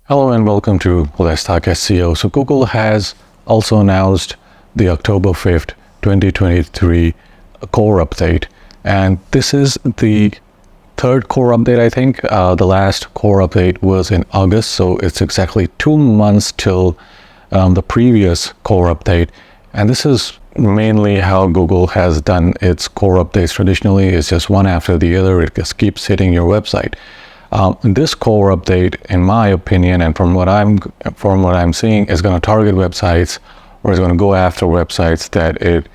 Hello and welcome to Let's Talk SEO. So Google has also announced the October 5th, 2023 core update. And this is the third core update, I think. The last core update was in August, so it's exactly 2 months till the previous core update. And this is mainly how Google has done its core updates traditionally. It's just one after the other. It just keeps hitting your website. This core update, in my opinion, and from what I'm seeing, is going to target websites, or is going to go after websites that it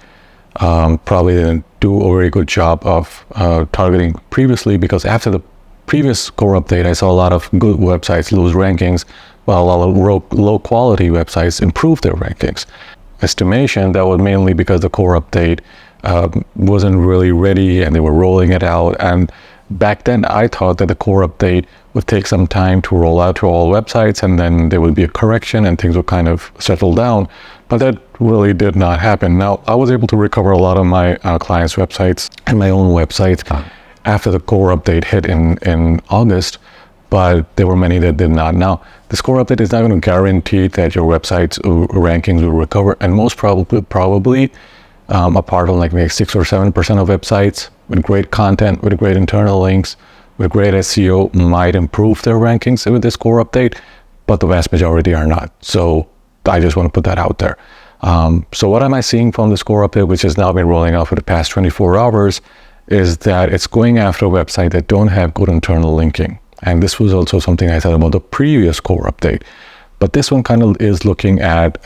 probably didn't do a very good job of targeting previously. Because after the previous core update, I saw a lot of good websites lose rankings, while a lot of low quality websites improve their rankings. Estimation that was mainly because the core update wasn't really ready and they were rolling it out. And back then, I thought that the core update would take some time to roll out to all websites, and then there would be a correction and things would kind of settle down. But that really did not happen. Now, I was able to recover a lot of my clients' websites and my own websites after the core update hit in August, but there were many that did not. Now, this core update is not going to guarantee that your website's rankings will recover, and most probably apart from like maybe 6 or 7% of websites with great content, with great internal links, with great SEO might improve their rankings with this core update, but the vast majority are not. So I just want to put that out there. So what am I seeing from this core update, which has now been rolling out for the past 24 hours, is that it's going after websites that don't have good internal linking. And this was also something I said about the previous core update. But this one kind of is looking at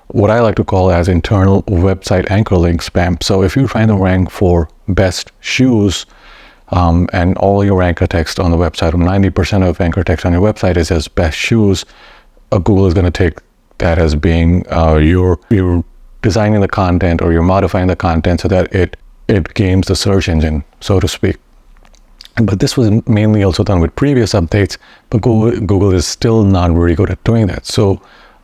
what I like to call as internal website anchor link spam. So if you're trying to rank for best shoes, and all your anchor text on the website, or 90% of anchor text on your website is as best shoes, Google is going to take that as being you're designing the content, or you're modifying the content so that it games the search engine, so to speak. But this was mainly also done with previous updates, but Google is still not very good at doing that. So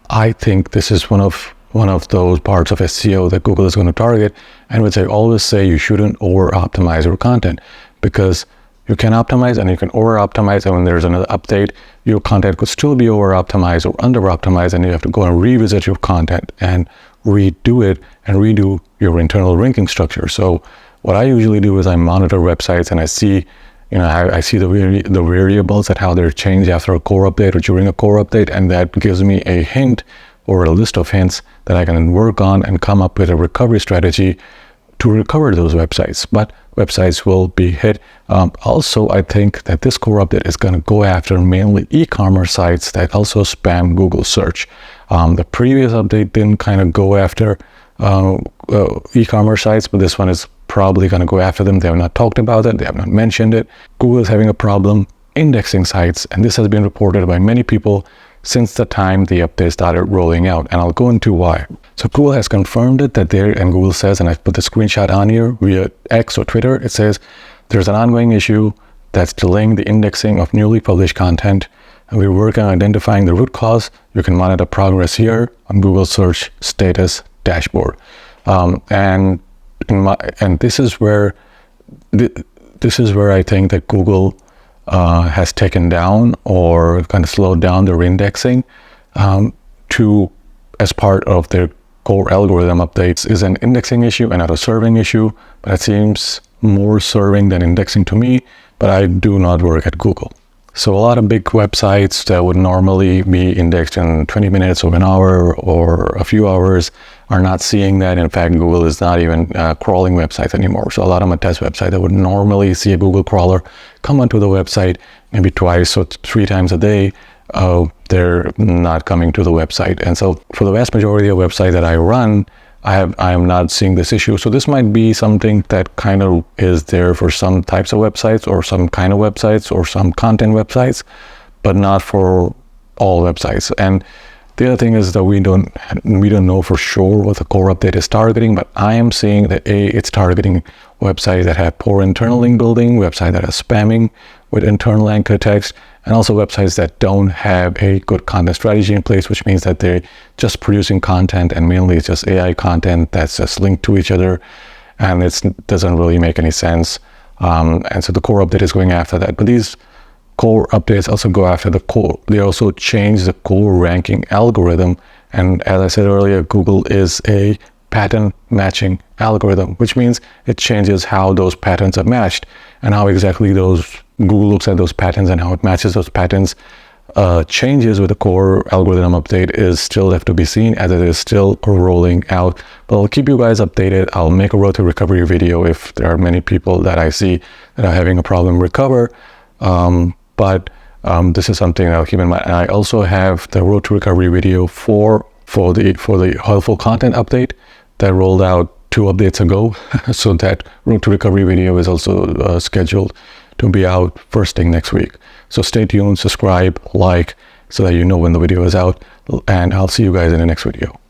I think this is one of those parts of SEO that Google is going to target, and which I always say you shouldn't over-optimize your content, because you can optimize and you can over-optimize, and when there's another update, your content could still be over-optimized or under-optimized, and you have to go and revisit your content and redo it and redo your internal ranking structure. So what I usually do is I monitor websites and I see the variables at how they're changed after a core update or during a core update, and that gives me a hint or a list of hints that I can work on and come up with a recovery strategy to recover those websites. But websites will be hit. Also, I think that this core update is going to go after mainly e-commerce sites that also spam Google search. The previous update didn't kind of go after e-commerce sites, but this one is probably going to go after them. They have not talked about it. They have not mentioned it. Google is having a problem indexing sites, and this has been reported by many people since the time the update started rolling out, and I'll go into why. So Google has confirmed it, and Google says, and I've put the screenshot on here via X or Twitter, it says there's an ongoing issue that's delaying the indexing of newly published content, and we're working on identifying the root cause. You can monitor progress here on Google Search Status Dashboard. And this is where I think that Google has taken down or kind of slowed down their indexing as part of their core algorithm updates. Is an indexing issue and not a serving issue, but it seems more serving than indexing to me. But I do not work at Google. So a lot of big websites that would normally be indexed in 20 minutes or an hour or a few hours are not seeing that. In fact, Google is not even crawling websites anymore. So a lot of my test websites that would normally see a Google crawler come onto the website maybe twice or 3 times a day, they're not coming to the website. And so for the vast majority of websites that I run, I am not seeing this issue. So this might be something that kind of is there for some types of websites or some kind of websites or some content websites, but not for all websites. And the other thing is that we don't know for sure what the core update is targeting, but I am seeing that it's targeting websites that have poor internal link building, websites that are spamming with internal anchor text, and also websites that don't have a good content strategy in place, which means that they're just producing content, and mainly it's just AI content that's just linked to each other, and it doesn't really make any sense. And so the core update is going after that. But these core updates also go after the core. They also change the core ranking algorithm. And as I said earlier, Google is a pattern matching algorithm, which means it changes how those patterns are matched and how exactly Google looks at those patterns and how it matches those patterns. Changes with the core algorithm update is still left to be seen, as it is still rolling out. But I'll keep you guys updated. I'll make a road to recovery video if there are many people that I see that are having a problem recover. But this is something I'll keep in mind. And I also have the road to recovery video for the helpful content update that rolled out 2 updates ago. So that road to recovery video is also scheduled to be out first thing next week. So stay tuned, subscribe, like, so that you know when the video is out, and I'll see you guys in the next video.